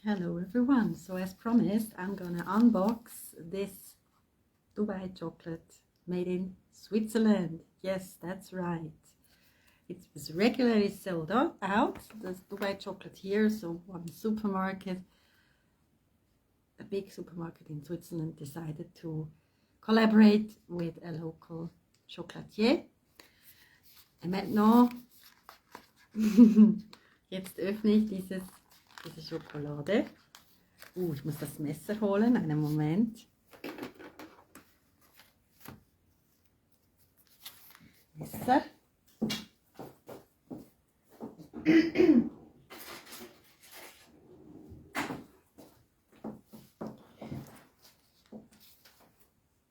Hello everyone, so as promised I'm gonna unbox this Dubai chocolate made in Switzerland. Yes, that's right. It was regularly sold out, this Dubai chocolate here, so one supermarket, a big supermarket in Switzerland, decided to collaborate with a local chocolatier. Et maintenant, jetzt öffne ich diese Schokolade. Ich muss das Messer holen, einen Moment. Messer.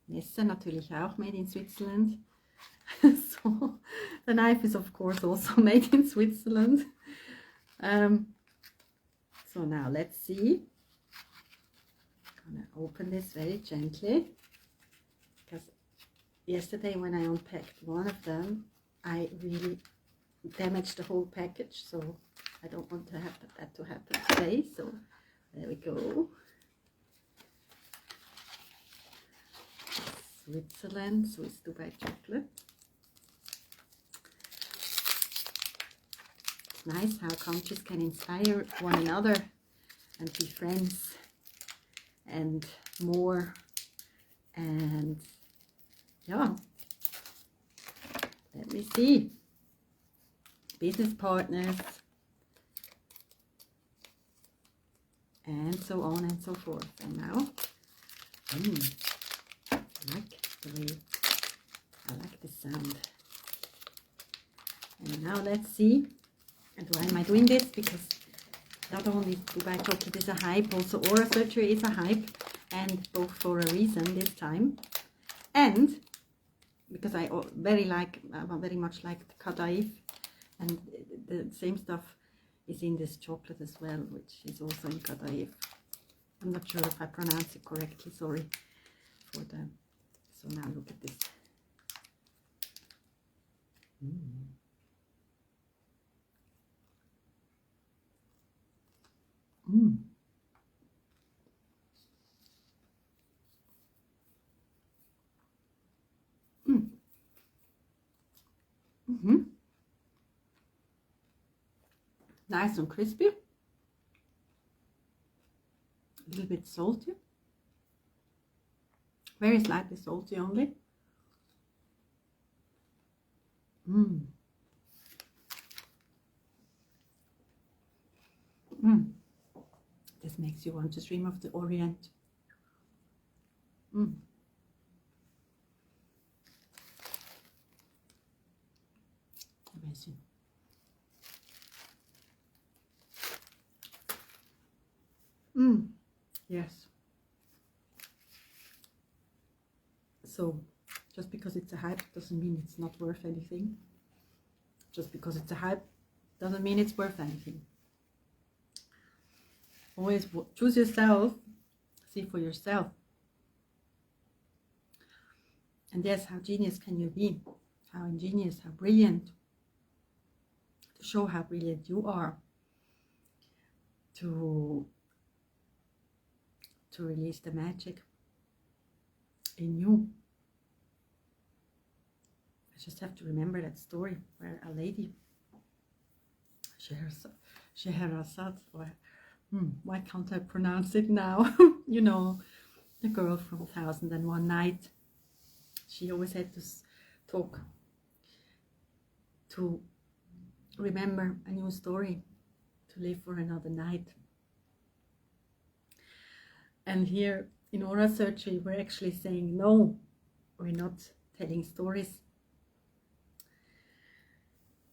Messer natürlich auch made in Switzerland. So, the knife is of course also made in Switzerland. So now let's see. I'm gonna open this very gently, because yesterday when I unpacked one of them, I really damaged the whole package, so I don't want to have that to happen today. So there we go. Switzerland, Swiss Dubai chocolate. It's nice how countries can inspire one another and be friends and more, and yeah, let me see, business partners and so on and so forth. And now I like the sound. And now let's see. And why am I doing this? Because not only Dubai chocolate is a hype, also oral surgery is a hype, and both for a reason this time. And because I very much like the Kadaif, and the same stuff is in this chocolate as well, which is also in Kadaif. I'm not sure if I pronounce it correctly, sorry for the. So now look at this. Nice and crispy, a little bit salty, very slightly salty only. This makes you want to dream of the Orient. Amazing. Yes. So just because it's a hype doesn't mean it's not worth anything. Just because it's a hype doesn't mean it's worth anything. Always choose yourself, see for yourself. And yes, how genius can you be? How ingenious, how brilliant. To show how brilliant you are. To release the magic in you. I just have to remember that story where a lady, Scheherazade, why can't I pronounce it now? You know, the girl from 1001 Night. She always had to talk to remember a new story, to live for another night. And here in oral surgery, we're actually saying no, we're not telling stories.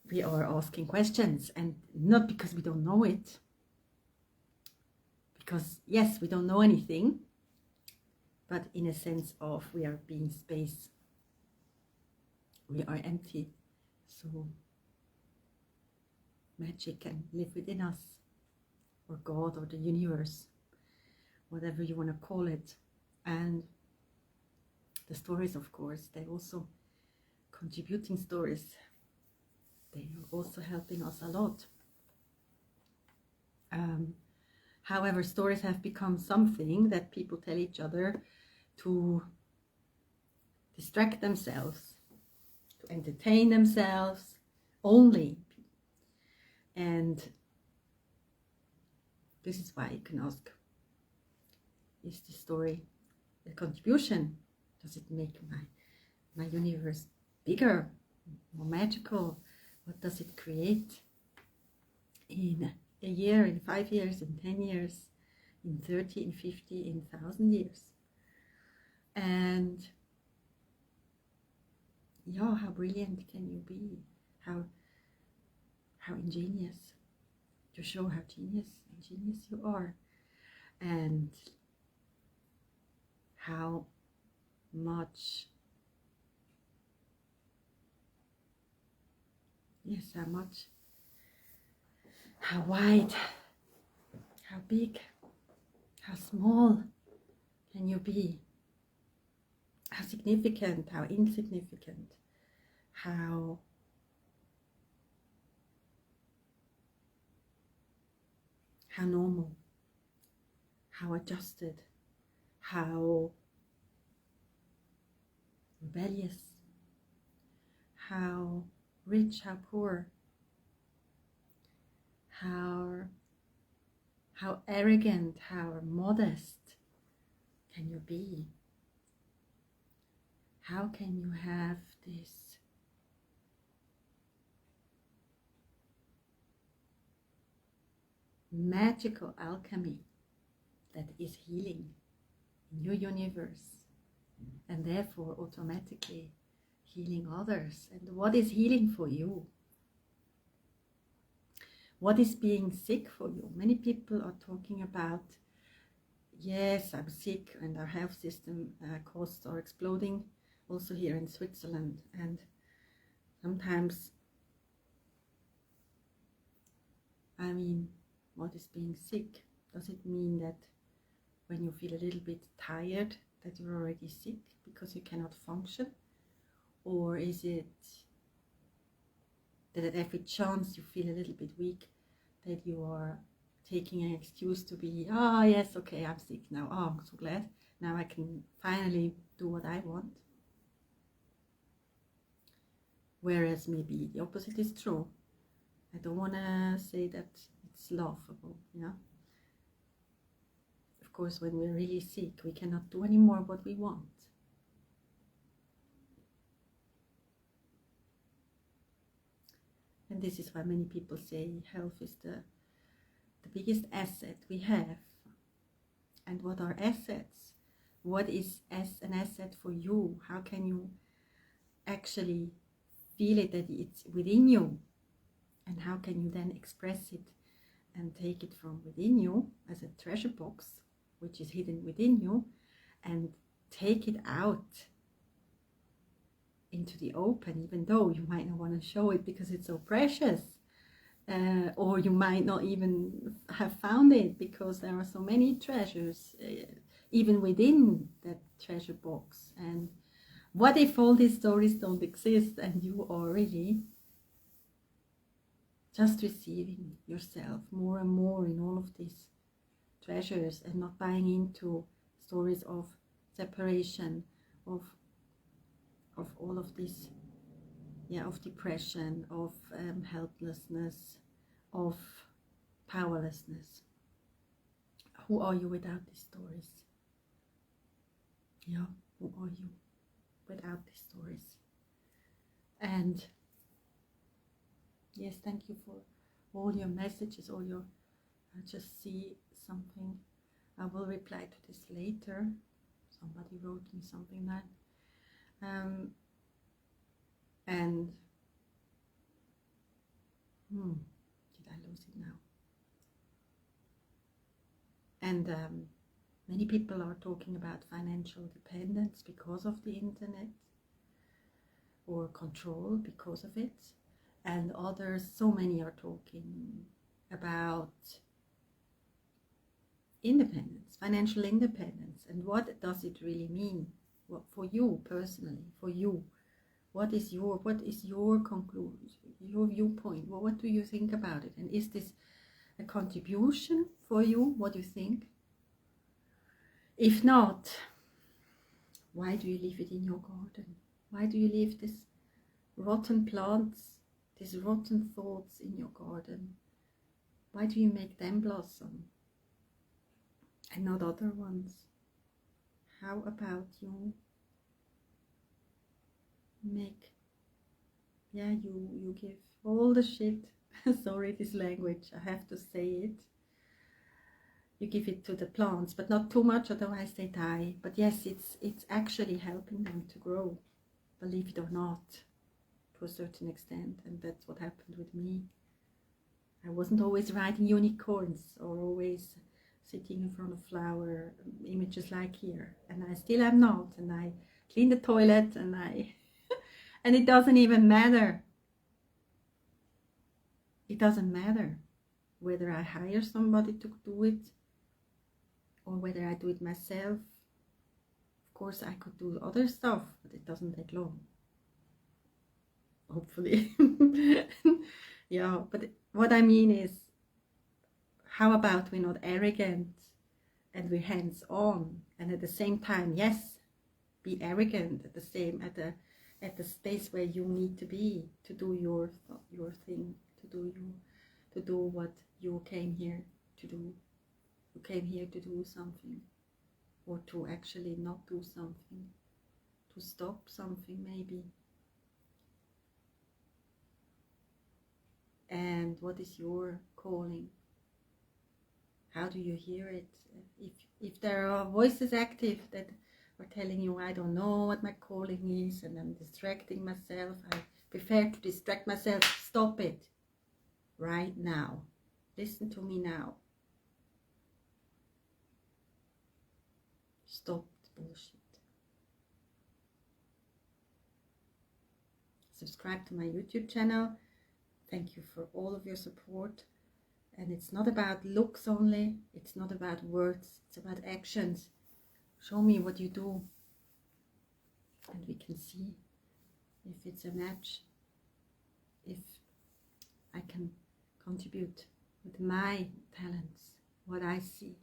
We are asking questions, and not because we don't know it. Because yes, we don't know anything, but in a sense of we are being space. We are empty, so magic can live within us, or God, or the universe, whatever you want to call it. And the stories, of course, they're also contributing stories. They are also helping us a lot. However, stories have become something that people tell each other to distract themselves, to entertain themselves only. And this is why you can ask, is this story a contribution? Does it make my universe bigger, more magical? What does it create in a year, in 5 years, in 10 years, in 30, in 50, in 1,000 years? And yeah, how brilliant can you be? How ingenious, to show how ingenious you are, and how much, yes, how wide, how big, how small can you be? How significant, how insignificant, how normal, how adjusted, how rebellious, how rich, how poor, how arrogant, how modest can you be? How can you have this magical alchemy that is healing in your universe, and therefore automatically healing others? And what is healing for you? What is being sick for you? Many people are talking about, yes, I'm sick, and our health system costs are exploding, also here in Switzerland. And sometimes, I mean, what is being sick? Does it mean that when you feel a little bit tired that you're already sick because you cannot function? Or is it that at every chance you feel a little bit weak, that you are taking an excuse to be, oh yes, okay, I'm sick now, oh, I'm so glad, now I can finally do what I want? Whereas maybe the opposite is true. I don't want to say that it's laughable, yeah. Of course, when we're really sick, we cannot do anymore what we want. And this is why many people say health is the biggest asset we have. And what are assets? What is an asset for you? How can you actually feel it, that it's within you? And how can you then express it and take it from within you as a treasure box, which is hidden within you, and take it out into the open, even though you might not want to show it because it's so precious, or you might not even have found it because there are so many treasures even within that treasure box. And what if all these stories don't exist and you are really just receiving yourself more and more in all of these treasures, and not buying into stories of separation, of all of this, yeah, of depression, of helplessness, of powerlessness? Who are you without these stories? Yeah, who are you without these stories? And yes, thank you for all your messages, all your, I just see something, I will reply to this later. Somebody wrote me something that and did I lose it now? And many people are talking about financial dependence because of the internet, or control because of it, and others, so many are talking about independence, financial independence. And what does it really mean? What, for you personally, for you, what is your conclusion, your viewpoint? What do you think about it? And is this a contribution for you? What do you think? If not, why do you leave it in your garden? Why do you leave these rotten plants, these rotten thoughts in your garden? Why do you make them blossom and not other ones? How about you make, you give all the shit, sorry this language, I have to say it, you give it to the plants, but not too much, otherwise they die. But yes, it's actually helping them to grow, believe it or not, to a certain extent. And that's what happened with me. I wasn't always riding unicorns or always sitting in front of flower images like here, and I still am not. And I clean the toilet, and I and it doesn't even matter. It doesn't matter whether I hire somebody to do it or whether I do it myself. Of course, I could do other stuff, but it doesn't take long. Hopefully. Yeah, but what I mean is, how about we're not arrogant and we're hands-on, and at the same time, yes, be arrogant at the space where you need to be to do your thing, to do what you came here to do. You came here to do something, or to actually not do something, to stop something maybe. And what is your calling? How do you hear it? If there are voices active that are telling you, I don't know what my calling is, and I'm distracting myself, I prefer to distract myself, stop it right now. Listen to me now. Stop the bullshit. Subscribe to my YouTube channel. Thank you for all of your support. And it's not about looks only, it's not about words, it's about actions. Show me what you do, and we can see if it's a match, if I can contribute with my talents, what I see.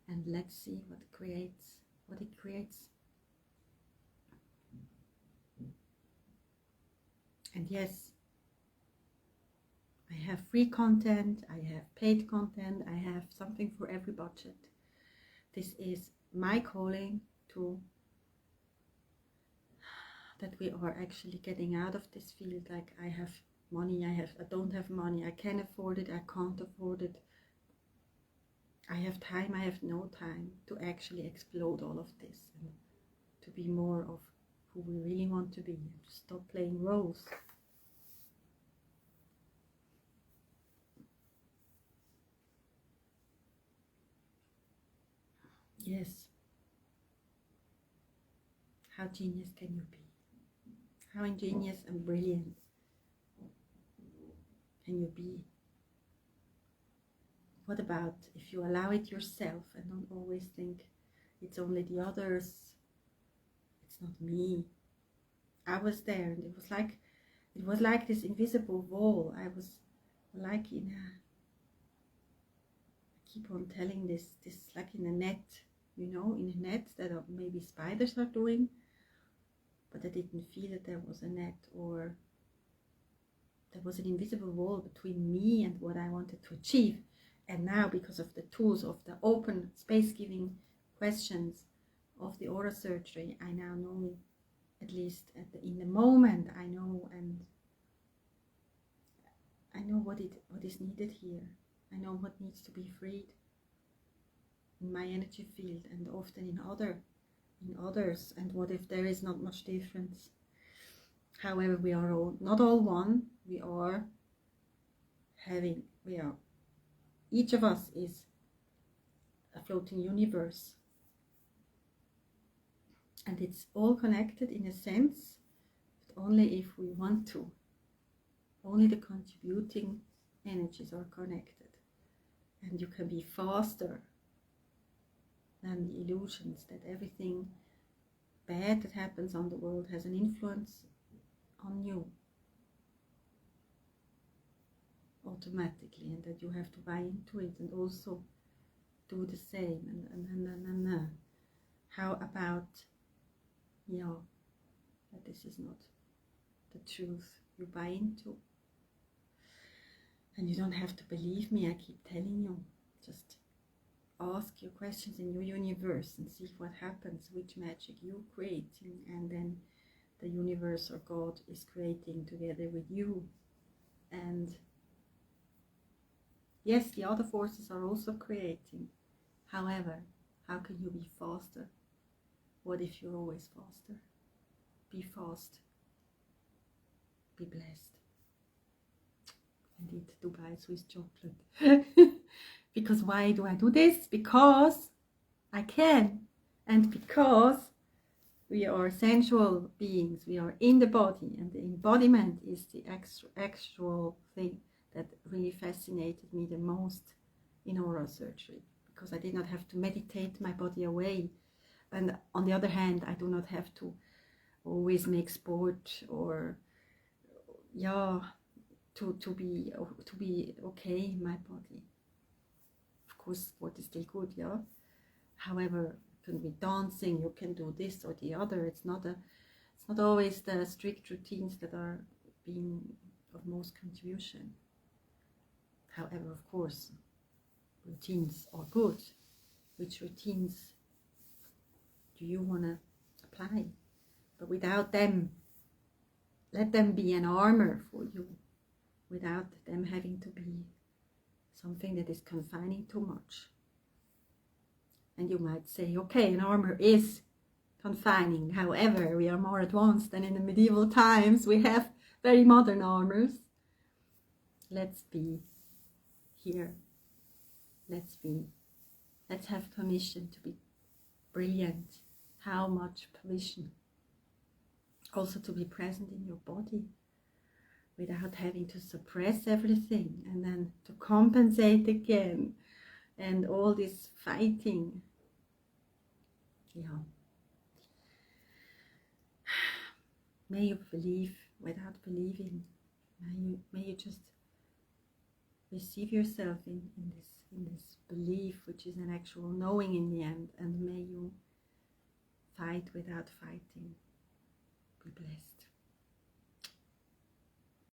And let's see what it creates. And yes, I have free content, I have paid content, I have something for every budget. This is my calling to that we are actually getting out of this field. Like, I have money, I don't have money, I can afford it, I can't afford it. I have time, I have no time to actually explode all of this and to be more of who we really want to be, and to stop playing roles. Yes. How genius can you be? How ingenious and brilliant can you be? What about if you allow it yourself and don't always think it's only the others, it's not me. I was there, and it was like this invisible wall. I was like I keep on telling this like in a net, in a net that maybe spiders are doing, but I didn't feel that there was a net, or there was an invisible wall between me and what I wanted to achieve. And now, because of the tools of the open space-giving questions of the aura surgery, I now know, at least in the moment, I know, and I know what is needed here. I know what needs to be freed in my energy field, and often in others. And what if there is not much difference? However, we are all not all one. Each of us is a floating universe, and it's all connected in a sense, but only if we want to. Only the contributing energies are connected, and you can be faster than the illusions that everything bad that happens on the world has an influence on you. automatically, and that you have to buy into it and also do the same. And how about, yeah, that this is not the truth you buy into? And you don't have to believe me, I keep telling you. Just ask your questions in your universe and see what happens, which magic you're creating, and then the universe or God is creating together with you. And yes, the other forces are also creating. However, how can you be faster? What if you're always faster? Be fast. Be blessed. And eat Dubai Swiss chocolate. Because why do I do this? Because I can. And because we are sensual beings. We are in the body. And the embodiment is the actual thing that really fascinated me the most in oral surgery. Because I did not have to meditate my body away. And on the other hand, I do not have to always make sport or, yeah, to be okay in my body. Of course, sport is still good, yeah. However, you can be dancing, you can do this or the other. It's not always the strict routines that are being of most contribution. However, of course, routines are good. Which routines do you want to apply? But without them, let them be an armor for you, without them having to be something that is confining too much. And you might say, okay, an armor is confining. However, we are more advanced than in the medieval times. We have very modern armors. Let's be here. Let's have permission to be brilliant. How much permission? Also to be present in your body without having to suppress everything and then to compensate again. And all this fighting. Yeah. May you believe without believing. May you just receive yourself in this belief, which is an actual knowing in the end. And may you fight without fighting. Be blessed.